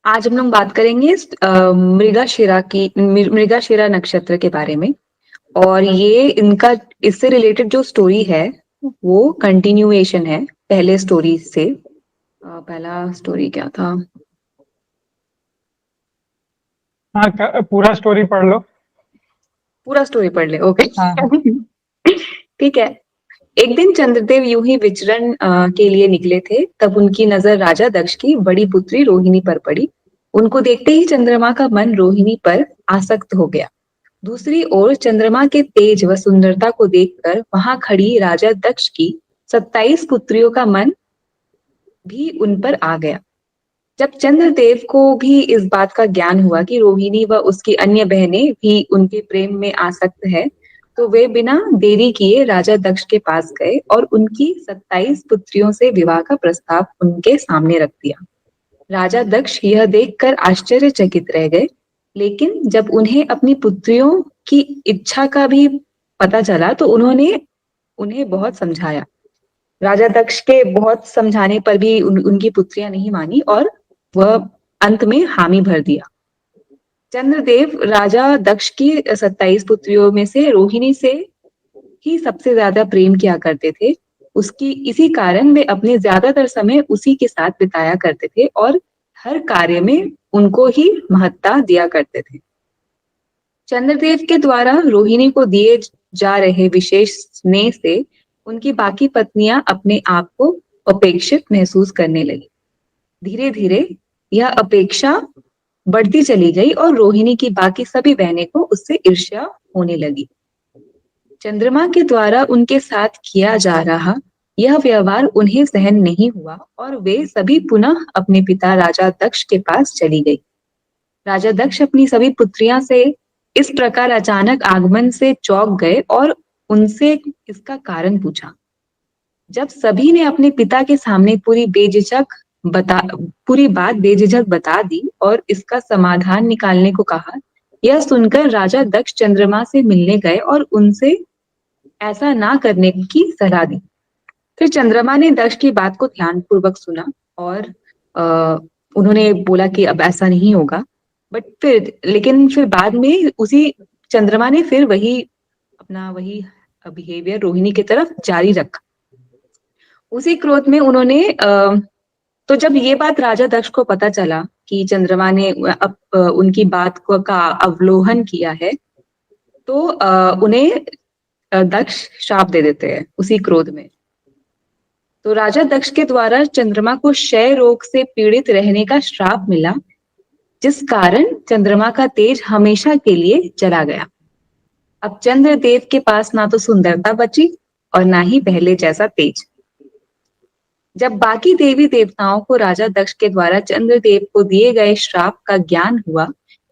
आज हम लोग बात करेंगे मृगशिरा नक्षत्र के बारे में। और ये इनका इससे रिलेटेड जो स्टोरी है वो कंटिन्यूएशन है पहले स्टोरी से। पहला स्टोरी क्या था? हाँ, पूरा स्टोरी पढ़ लो। पूरा स्टोरी पढ़ ले, ओके। हाँ। ठीक है। एक दिन चंद्रदेव यूं ही विचरण के लिए निकले थे, तब उनकी नजर राजा दक्ष की बड़ी पुत्री रोहिणी पर पड़ी। उनको देखते ही चंद्रमा का मन रोहिणी पर आसक्त हो गया। दूसरी ओर चंद्रमा के तेज व सुंदरता को देखकर वहां खड़ी राजा दक्ष की 27 पुत्रियों का मन भी उन पर आ गया। जब चंद्रदेव को भी इस बात का ज्ञान हुआ कि रोहिणी व उसकी अन्य बहनें भी उनके प्रेम में आसक्त है, तो वे बिना देरी किए राजा दक्ष के पास गए और उनकी 27 पुत्रियों से विवाह का प्रस्ताव उनके सामने रख दिया। राजा दक्ष यह देखकर आश्चर्यचकित रह गए, लेकिन जब उन्हें अपनी पुत्रियों की इच्छा का भी पता चला तो उन्होंने उन्हें बहुत समझाया। राजा दक्ष के बहुत समझाने पर भी उनकी पुत्रियां नहीं मानी और वह अंत में हामी भर दिया। चंद्रदेव राजा दक्ष की 27 पुत्रियों में से रोहिणी से ही सबसे ज्यादा प्रेम किया करते थे। उसकी इसी कारण वे अपने ज्यादातर समय उसी के साथ बिताया करते थे और हर कार्य में उनको ही महत्ता दिया करते थे। चंद्रदेव के द्वारा रोहिणी को दिए जा रहे विशेष स्नेह से उनकी बाकी पत्नियां अपने आप को अपेक्षित महसूस करने लगी। धीरे धीरे यह अपेक्षा बढ़ती चली गई और रोहिणी की बाकी सभी बहनें को उससे ईर्ष्या होने लगी। चंद्रमा के द्वारा उनके साथ किया जा रहा यह व्यवहार उन्हें सहन नहीं हुआ और वे सभी पुनः अपने पिता राजा दक्ष के पास चली गई। राजा दक्ष अपनी सभी पुत्रियां से इस प्रकार अचानक आगमन से चौंक गए और उनसे इसका कारण पूछा। जब सभी ने अपने पिता के सामने पूरी बात बेझिझक बता दी और इसका समाधान निकालने को कहा, यह सुनकर राजा दक्ष चंद्रमा से मिलने गए और उनसे ऐसा ना करने की सलाह दी। फिर चंद्रमा ने दक्ष की बात को ध्यानपूर्वक सुना और उन्होंने बोला कि अब ऐसा नहीं होगा। लेकिन फिर बाद में उसी चंद्रमा ने फिर वही बिहेवियर रोहिणी की तरफ जारी रखा। उसी क्रोध में उन्होंने तो जब ये बात राजा दक्ष को पता चला कि चंद्रमा ने उनकी बात को का अवलोकन किया है, तो उन्हें दक्ष श्राप दे देते हैं उसी क्रोध में। तो राजा दक्ष के द्वारा चंद्रमा को क्षय रोग से पीड़ित रहने का श्राप मिला, जिस कारण चंद्रमा का तेज हमेशा के लिए चला गया। अब चंद्रदेव के पास ना तो सुंदरता बची और ना ही पहले जैसा तेज। जब बाकी देवी देवताओं को राजा दक्ष के द्वारा चंद्रदेव को दिए गए श्राप का ज्ञान हुआ,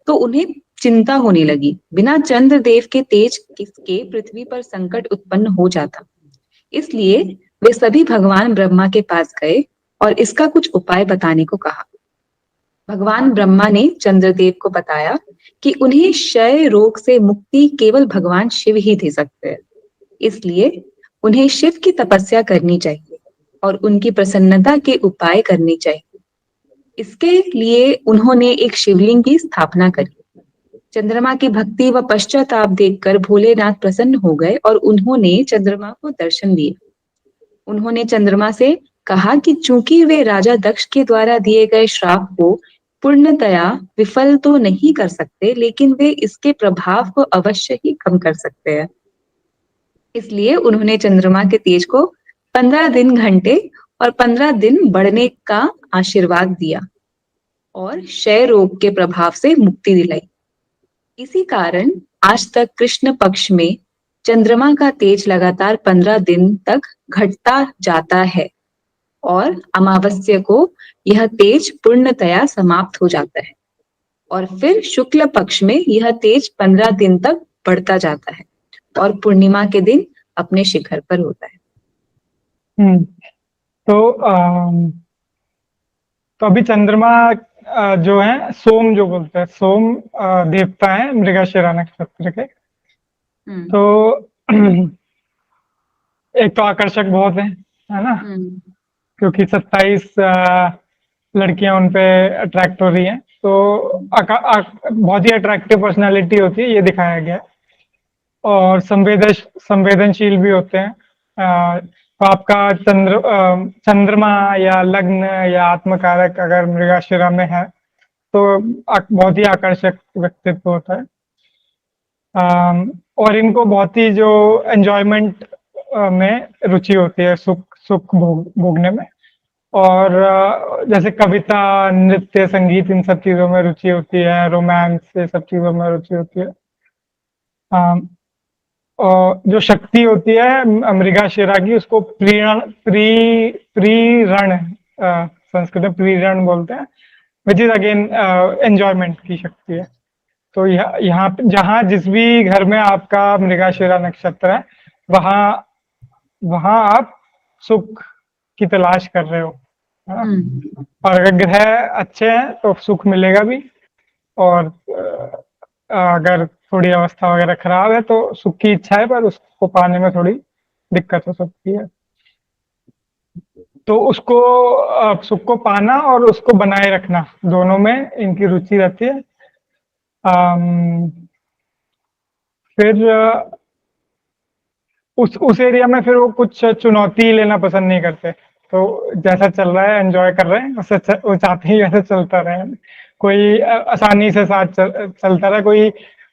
तो उन्हें चिंता होने लगी। बिना चंद्रदेव के तेज किसके पृथ्वी पर संकट उत्पन्न हो जाता। इसलिए वे सभी भगवान ब्रह्मा के पास गए और इसका कुछ उपाय बताने को कहा। भगवान ब्रह्मा ने चंद्रदेव को बताया कि उन्हें क्षय रोग से मुक्ति केवल भगवान शिव ही दे सकते हैं। इसलिए उन्हें शिव की तपस्या करनी चाहिए और उनकी प्रसन्नता के उपाय करने चाहिए। इसके लिए उन्होंने एक शिवलिंग की स्थापना करी। चंद्रमा की भक्ति व पश्चाताप देखकर भोलेनाथ प्रसन्न हो गए और उन्होंने चंद्रमा को दर्शन दिए। उन्होंने चंद्रमा से कहा कि चूंकि वे राजा दक्ष के द्वारा दिए गए श्राप को पूर्णतया विफल तो नहीं कर सकते, लेकिन वे इसके प्रभाव को अवश्य ही कम कर सकते हैं। इसलिए उन्होंने चंद्रमा के तेज को 15 दिन घंटे और 15 दिन बढ़ने का आशीर्वाद दिया और क्षय रोग के प्रभाव से मुक्ति दिलाई। इसी कारण आज तक कृष्ण पक्ष में चंद्रमा का तेज लगातार 15 दिन तक घटता जाता है और अमावस्या को यह तेज पूर्णतया समाप्त हो जाता है और फिर शुक्ल पक्ष में यह तेज 15 दिन तक बढ़ता जाता है और पूर्णिमा के दिन अपने शिखर पर होता है। तो अभी चंद्रमा जो है सोम जो बोलते हैं, सोम देवता है मृगशिरा नक्षत्र के। तो एक तो आकर्षक बहुत है ना, क्योंकि 27 लड़कियां उन पे अट्रैक्ट हो रही हैं। तो बहुत ही अट्रैक्टिव पर्सनालिटी होती है, ये दिखाया गया है। और संवेदनशील भी होते हैं। तो आपका चंद्रमा या लग्न या आत्मकारक अगर मृगशिरा में है तो बहुत ही आकर्षक व्यक्तित्व होता है। और इनको बहुत ही जो एंजॉयमेंट में रुचि होती है, सुख सुख भोगने में। और जैसे कविता, नृत्य, संगीत, इन सब चीजों में रुचि होती है, रोमांस, ये सब चीजों में रुचि होती है। और जो शक्ति होती है मृगशिरा की, उसको प्रीरण संस्कृत में प्रीरण बोलते हैं, विच इज अगेन एंजॉयमेंट की शक्ति है। तो यहाँ जहाँ जिस भी घर में आपका मृगशिरा नक्षत्र है, वहां वहां आप सुख की तलाश कर रहे हो, है ना? और अगर ग्रह अच्छे हैं तो सुख मिलेगा भी, और अगर थोड़ी अवस्था वगैरह खराब है तो सुख की इच्छा है पर उसको पाने में थोड़ी दिक्कत हो सकती है। तो उसको सुख को पाना और उसको बनाए रखना, दोनों में इनकी रुचि रहती है। फिर उस एरिया में फिर वो कुछ चुनौती लेना पसंद नहीं करते। तो जैसा चल रहा है एंजॉय कर रहे हैं, वो चाहते ही वैसे चलता रहे। कोई आसानी से साथ चलता रहे, कोई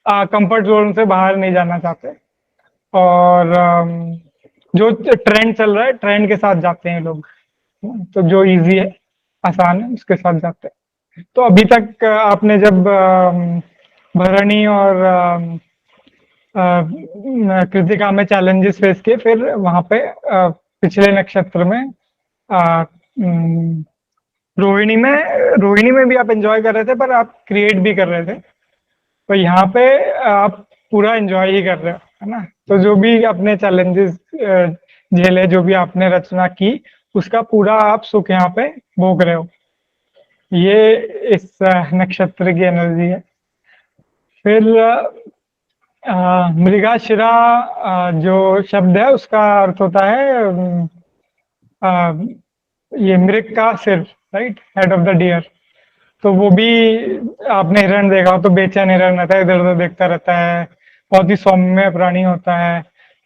कंफर्ट जोन से बाहर नहीं जाना चाहते। और जो ट्रेंड चल रहा है, ट्रेंड के साथ जाते हैं लोग। तो जो इजी है, आसान है, उसके साथ जाते हैं। तो अभी तक आपने जब भरणी और कृतिका में चैलेंजेस फेस किए, फिर वहां पे पिछले नक्षत्र में रोहिणी में भी आप एंजॉय कर रहे थे, पर आप क्रिएट भी कर रहे थे। तो यहाँ पे आप पूरा एंजॉय ही कर रहे हो, है ना? तो जो भी आपने चैलेंजेस झेले, जो भी आपने रचना की, उसका पूरा आप सुख यहाँ पे भोग रहे हो। ये इस नक्षत्र की एनर्जी है। फिर मृगशिरा जो शब्द है उसका अर्थ होता है ये मृग का सिर, right, head of the deer. तो वो भी आपने हिरण देखा हो तो बेचैन हिरण रहता है, इधर उधर देखता रहता है, बहुत ही सौम्य प्राणी होता है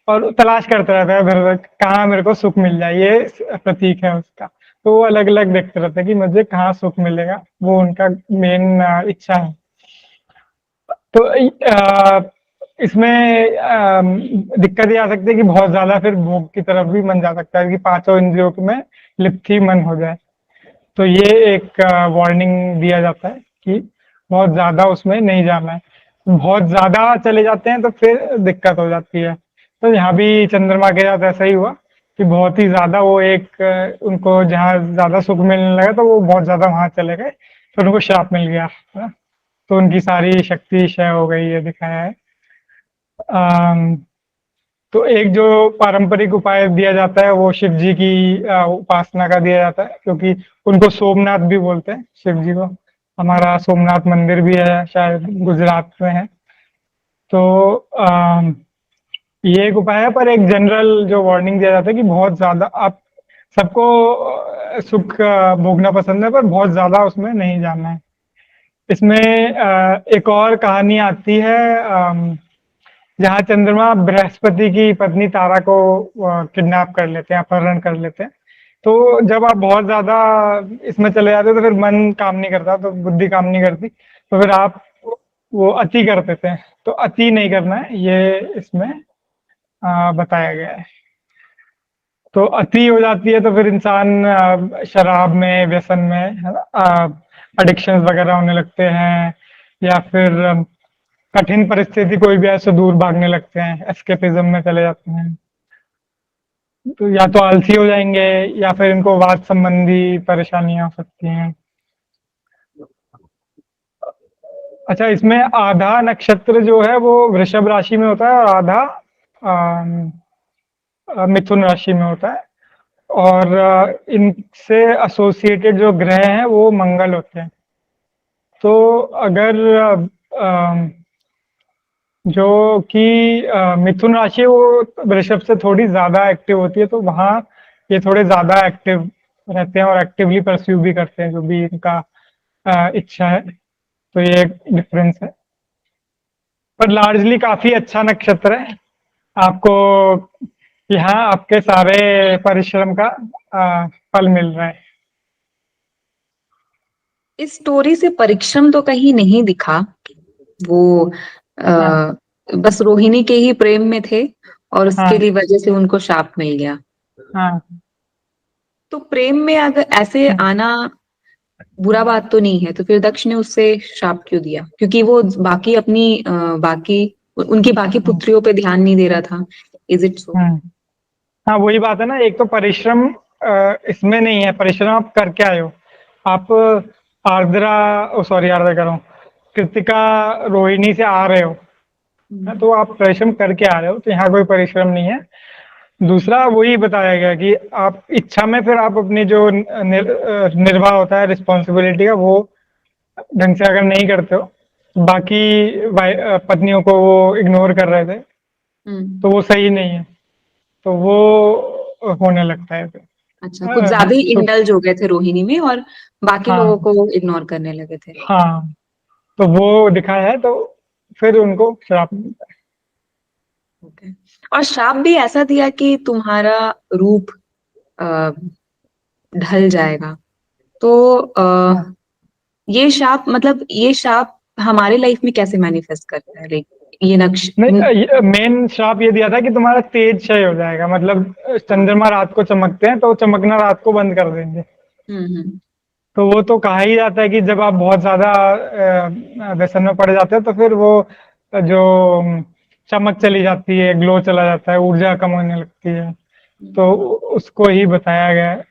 और तलाश करता रहता है इधर उधर, कहाँ मेरे को सुख मिल जाए, ये प्रतीक है उसका। तो वो अलग अलग देखते रहते हैं कि मुझे कहाँ सुख मिलेगा, वो उनका मेन इच्छा है। तो इसमें दिक्कत ये आ सकती है कि बहुत ज्यादा फिर भोग की तरफ भी मन जा सकता है कि पांचों इंद्रियों में लिप्त ही मन हो जाए। तो ये एक वार्निंग दिया जाता है कि बहुत ज्यादा उसमें नहीं जाना है। बहुत ज्यादा चले जाते हैं तो फिर दिक्कत हो जाती है। तो यहाँ भी चंद्रमा के साथ ऐसा ही हुआ कि बहुत ही ज्यादा वो उनको जहाँ ज्यादा सुख मिलने लगा तो वो बहुत ज्यादा वहां चले गए, फिर उनको श्राप मिल गया, है ना? तो उनकी सारी शक्ति क्षय हो गई, ये दिखाया है। तो एक जो पारंपरिक उपाय दिया जाता है वो शिव जी की उपासना का दिया जाता है, क्योंकि उनको सोमनाथ भी बोलते हैं शिव जी को। हमारा सोमनाथ मंदिर भी है, शायद गुजरात में है। तो ये एक उपाय है, पर एक जनरल जो वार्निंग दिया जाता है कि बहुत ज्यादा आप सबको सुख भोगना पसंद है, पर बहुत ज्यादा उसमें नहीं जाना है। इसमें एक और कहानी आती है जहाँ चंद्रमा बृहस्पति की पत्नी तारा को किडनैप कर लेते हैं, अपहरण कर लेते हैं। तो जब आप बहुत ज्यादा इसमें चले जाते हो तो फिर मन काम नहीं करता, तो बुद्धि काम नहीं करती, तो फिर आप वो अति कर देते हैं। तो अति नहीं करना है, ये इसमें बताया गया है। तो अति हो जाती है तो फिर इंसान शराब में, व्यसन में, एडिक्शन वगैरह होने लगते हैं, या फिर कठिन परिस्थिति कोई भी ऐसे दूर भागने लगते हैं, एस्केपिज्म में चले जाते हैं। तो या तो आलसी हो जाएंगे या फिर इनको वात संबंधी परेशानियां हो सकती हैं। अच्छा, इसमें आधा नक्षत्र जो है वो वृषभ राशि में होता है और आधा मिथुन राशि में होता है। और इनसे एसोसिएटेड जो ग्रह हैं वो मंगल होते हैं। तो अगर जो कि मिथुन राशि वो वृषभ से थोड़ी ज्यादा एक्टिव होती है, तो वहाँ ये थोड़े ज्यादा एक्टिव रहते हैं और एक्टिवली परस्यू भी करते हैं जो भी इनका इच्छा है। तो ये एक डिफरेंस है, पर लार्जली काफी अच्छा नक्षत्र है। आपको यहाँ आपके सारे परिश्रम का फल मिल रहा है। इस स्टोरी से परिश्रम तो कहीं नहीं दिखा। वो हाँ बस रोहिणी के ही प्रेम में थे और उसके हाँ लिए वजह से उनको शाप मिल गया। हाँ तो प्रेम में अगर ऐसे हाँ आना बुरा बात तो नहीं है, तो फिर दक्ष ने उससे शाप क्यों दिया? क्योंकि वो बाकी अपनी बाकी उनकी बाकी हाँ पुत्रियों पे ध्यान नहीं दे रहा था। Is it so? हाँ हाँ, वही बात है ना, एक तो परिश्रम इसमें नहीं है, परिश्रम आप करके आए हो। आप आर्द्रा, ओ सॉरी, आर्द्रा कह रहा हूँ, कृतिका रोहिणी से आ रहे हो, हाँ, तो आप परिश्रम करके आ रहे हो, तो यहाँ कोई परिश्रम नहीं है। दूसरा वही बताया गया कि आप इच्छा में फिर आप अपनी जो निर्वाह होता है रिस्पॉन्सिबिलिटी का, वो ढंग से अगर नहीं करते हो, बाकी पत्नियों को वो इग्नोर कर रहे थे, हम्म। तो वो सही नहीं है, तो वो होने लगता है फिर। अच्छा, कुछ ज्यादा ही तो इंडल्ज हो गए थे रोहिणी में और बाकी हाँ लोगों को इग्नोर करने लगे थे। हाँ, तो वो दिखाया है, तो फिर उनको श्राप मिलता है। ओके। और शाप भी ऐसा दिया कि तुम्हारा रूप अ, ढल जाएगा। तो हाँ, ये शाप, मतलब ये शाप हमारे लाइफ में कैसे मैनिफेस्ट करता है? लाइक ये नक्श नहीं, मेन श्राप ये दिया था कि तुम्हारा तेज क्षय हो जाएगा, मतलब चंद्रमा रात को चमकते हैं, तो चमकना रात को बंद कर देंगे। हम्म। तो वो तो कहा ही जाता है कि जब आप बहुत ज्यादा व्यसन में पड़ जाते हो, तो फिर वो जो चमक चली जाती है, ग्लो चला जाता है, ऊर्जा कम होने लगती है, तो उसको ही बताया गया है।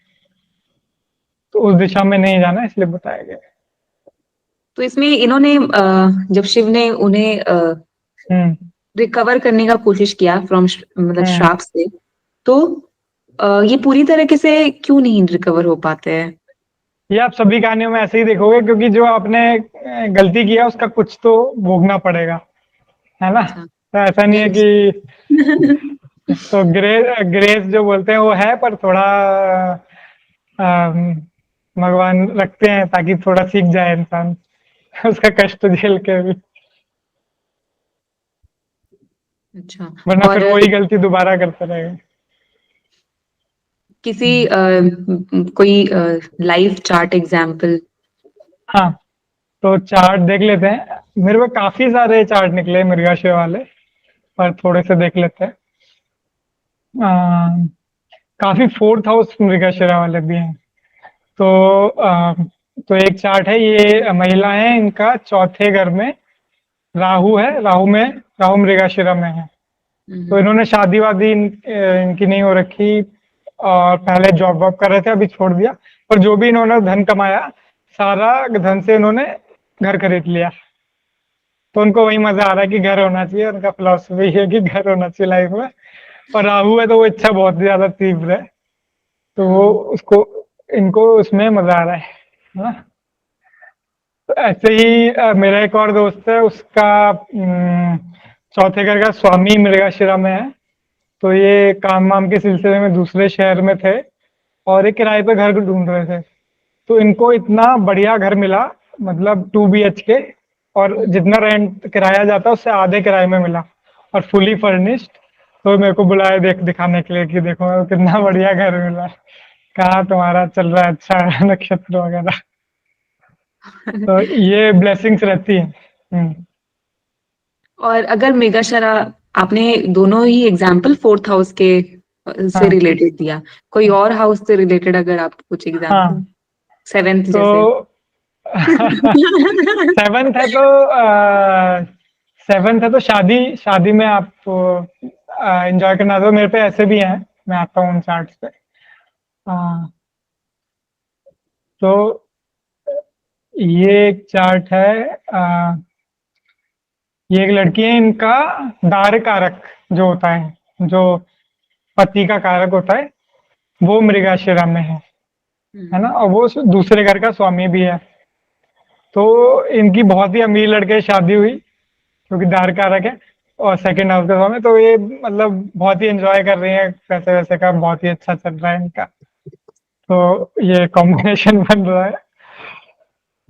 तो उस दिशा में नहीं जाना, इसलिए बताया गया है। तो इसमें इन्होंने जब शिव ने उन्हें हम्म रिकवर करने का कोशिश किया फ्रॉम, मतलब हम्म श्राप से, तो ये पूरी तरीके से क्यों नहीं रिकवर हो पाते हैं? ये आप सभी कहानियों में ऐसे ही देखोगे, क्योंकि जो आपने गलती किया उसका कुछ तो भोगना पड़ेगा, है ना। अच्छा। तो ऐसा नहीं है यस। कि, तो ग्रेस जो बोलते हैं वो है, पर थोड़ा अम, भगवान रखते हैं ताकि थोड़ा सीख जाए इंसान उसका कष्ट झेल के भी, अच्छा। वरना फिर और वही गलती दोबारा करते रहेगा। किसी कोई लाइव चार्ट एग्जाम्पल? हाँ, तो चार्ट देख लेते हैं, मेरे को काफी सारे चार्ट निकले मृगशिरा वाले, पर थोड़े से देख लेते हैं। काफी फोर्थ हाउस मृगशिरा वाले भी हैं। तो तो एक चार्ट है, ये महिला है, इनका चौथे घर में राहु है, राहु मृगशिरा में है। तो इन्होंने शादी वादी इनकी नहीं हो रखी, और पहले जॉब वॉब कर रहे थे, अभी छोड़ दिया। पर जो भी इन्होंने धन कमाया, सारा धन से इन्होंने घर खरीद लिया। तो उनको वही मजा आ रहा है कि घर होना चाहिए, उनका फिलॉसफी है कि घर होना चाहिए लाइफ में। और राहु है तो वो इच्छा बहुत ज्यादा तीव्र है, तो वो उसको, इनको उसमें मजा आ रहा है ना। तो ऐसे ही मेरा एक और दोस्त है, उसका चौथे घर का स्वामी मृगशिरा में है। तो ये काम वाम के सिलसिले में दूसरे शहर में थे, और एक किराए पे घर ढूंढ रहे थे। तो इनको इतना बढ़िया घर मिला, मतलब 2 BHK, और जितना रेंट किराया जाता है उससे आधे किराए में मिला, और फुली फर्निश्ड। तो मेरे को बुलाया दिखाने के लिए कि देखो कितना बढ़िया घर मिला। कहा तुम्हारा चल रहा है अच्छा नक्षत्र वगैरह। तो ये ब्लेसिंग्स रहती है। और अगर मेगाशरा, आपने दोनों ही एग्जाम्पल फोर्थ हाउस के से हाँ रिलेटेड दिया, कोई और हाउस से रिलेटेड अगर आप कुछ एग्जाम्पल, हाँ, सेवेंथ जैसे? तो सेवन्थ है तो सेवन्थ है तो शादी शादी में आप एंजॉय करना, तो मेरे पे ऐसे भी हैं, मैं आता हूँ उन चार्ट्स पे। हाँ, तो ये एक चार्ट है, ये एक लड़की है, इनका दार कारक जो होता है, जो पति का कारक होता है, वो मृगशिरा में है ना, और वो दूसरे घर का स्वामी भी है। तो इनकी बहुत ही अमीर लड़के से शादी हुई, क्योंकि दार कारक है, और सेकंड हाउस का स्वामी, तो ये मतलब बहुत ही एंजॉय कर रही हैं, पैसे वैसे का बहुत ही अच्छा चल रहा है इनका। तो ये कॉम्बिनेशन बन रहा है।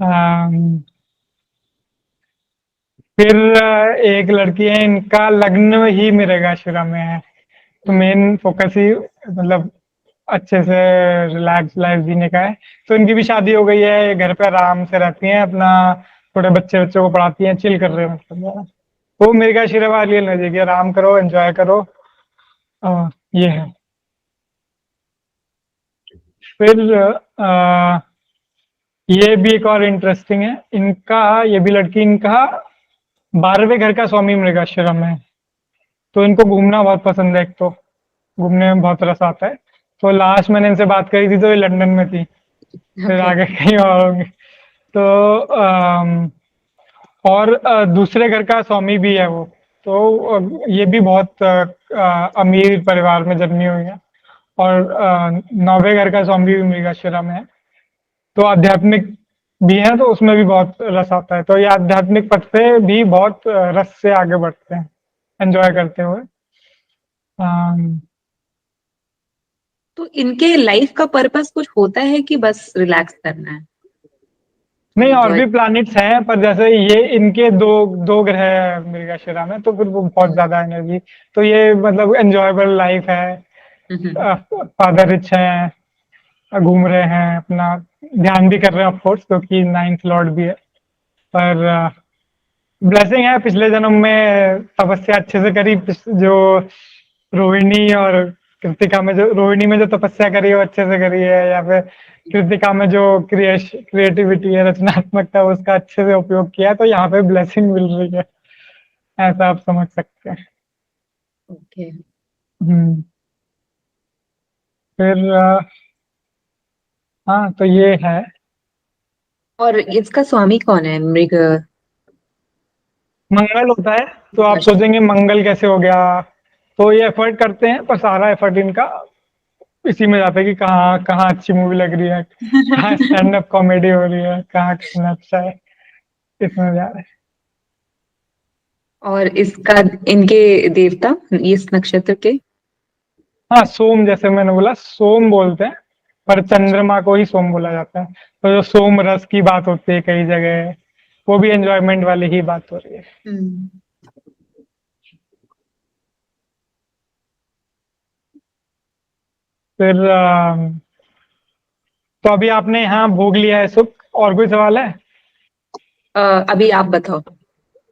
अम, फिर एक लड़की है, इनका लग्न ही मृगशिरा में है। तो मेन फोकस ही मतलब अच्छे से रिलैक्स लाइफ जीने का है। तो इनकी भी शादी हो गई है, ये घर पे आराम से रहती हैं, अपना थोड़े बच्चे बच्चों को पढ़ाती हैं, चिल कर रहे हैं मतलब। वो मृगशिरा वाली एनर्जी की आराम करो, एंजॉय करो। ये है। फिर ये भी एक और इंटरेस्टिंग है इनका। ये भी लड़की, इनका 12वें घर का स्वामी मृगशिरा में है। तो इनको घूमना बहुत पसंद है, एक तो घूमने में बहुत रस आता है। तो लास्ट मैंने इनसे बात करी थी तो ये लंदन में थी, फिर ओके। आगे कहीं और होंगे। तो और दूसरे घर का स्वामी भी है वो। तो ये भी बहुत अमीर परिवार में जन्मी हुई है। और 9वें घर का स्वामी भी मृगशिरा में है। तो आध्यात्मिक भी है, तो उसमें भी बहुत रस आता है। तो ये आध्यात्मिक पथ पे भी बहुत रस से आगे बढ़ते हैं, एंजॉय करते हुए। अम, तो इनके लाइफ का पर्पस कुछ होता है कि बस रिलैक्स करना है, नहीं, और एंजॉय? भी प्लैनेट्स हैं, पर जैसे ये इनके दो दो ग्रह है मृगशिरा में, तो फिर वो बहुत ज्यादा एनर्जी। तो ये मतलब एंजॉयबल लाइफ है। फादर रिच हैं, घूम रहे हैं अपना, ध्यान भी कर रहे हैं ऑफ कोर्स, क्योंकि 9th लॉर्ड भी है। पर ब्लेसिंग है, पिछले जन्म में तपस्या अच्छे से करी। जो रोहिणी और कृतिका में, जो रोहिणी में जो तपस्या करी है वो अच्छे से करी है, या फिर कृतिका में जो क्रिएटिविटी है, रचनात्मकता, उसका अच्छे से उपयोग किया है, तो यहाँ पे ब्लेसिंग मिल रही है। ऐसा आप समझ सकते हैं। ओके। हम्म। फिर हाँ, तो ये है। और इसका स्वामी कौन है, मृग? मंगल होता है। तो आप सोचेंगे मंगल कैसे हो गया। तो ये एफर्ट करते हैं, पर सारा एफर्ट इनका इसी में जाता है कि कहाँ कहाँ अच्छी मूवी लग रही है, कहाँ स्टैंड अप कॉमेडी हो रही है, कहाँ खाना अच्छा है, इसमें जा रहा है। और इसका, इनके देवता इस नक्षत्र के? हाँ, सोम, जैसे मैंने बोला सोम बोलते हैं, पर चंद्रमा को ही सोम बोला जाता है। तो जो सोम रस की बात होती है कई जगह, वो भी एंजॉयमेंट वाली ही बात हो रही है। हम्म। फिर तो अभी आपने यहाँ भोग लिया है सुख, और कोई सवाल है? अभी आप बताओ,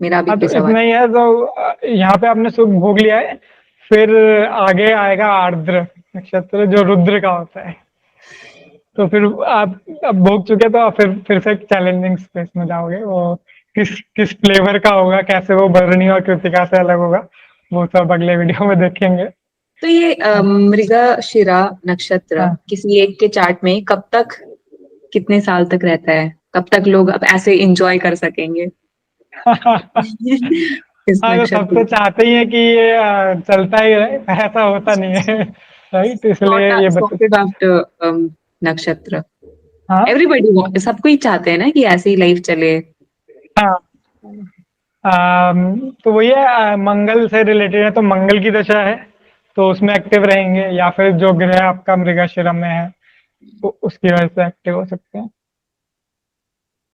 मेरा अभी हाँ, कोई तो सवाल। इतना ही है। तो यहाँ पे आपने सुख भोग लिया है। फिर आगे आएगा आर्द्र नक्षत्र, जो रुद्र का होता है। तो फिर आप अब भोग चुके, तो आप फिर से चैलेंजिंग स्पेस में जाओगे। वो किस किस फ्लेवर का होगा, कैसे वो भरणी और कृतिका से अलग होगा, वो सब अगले वीडियो में देखेंगे। तो ये हाँ। मृगशिरा नक्षत्र हाँ। किसी एक के चार्ट में कब तक, कितने साल तक रहता है? कब तक लोग अब ऐसे एंजॉय कर सकेंगे इस हाँ, तो सब नक्षत्र तो को? चाहते ही है कि ये चलता ही रहे, पर ऐसा होता नहीं है। राइट, इसलिए ये बता। सॉर्टेड आउट नक्षत्र। हाँ। एवरीबॉडी, सब कोई चाहते हैं ना कि ऐसी ही लाइफ चले। हाँ। तो वही है, मंगल से रिलेटेड है, तो मंगल की दशा है, तो उसमें एक्टिव रहेंगे, या फिर जो ग्रह आपका मृगशिरा में है, तो उसकी वजह से एक्टिव हो सकते हैं।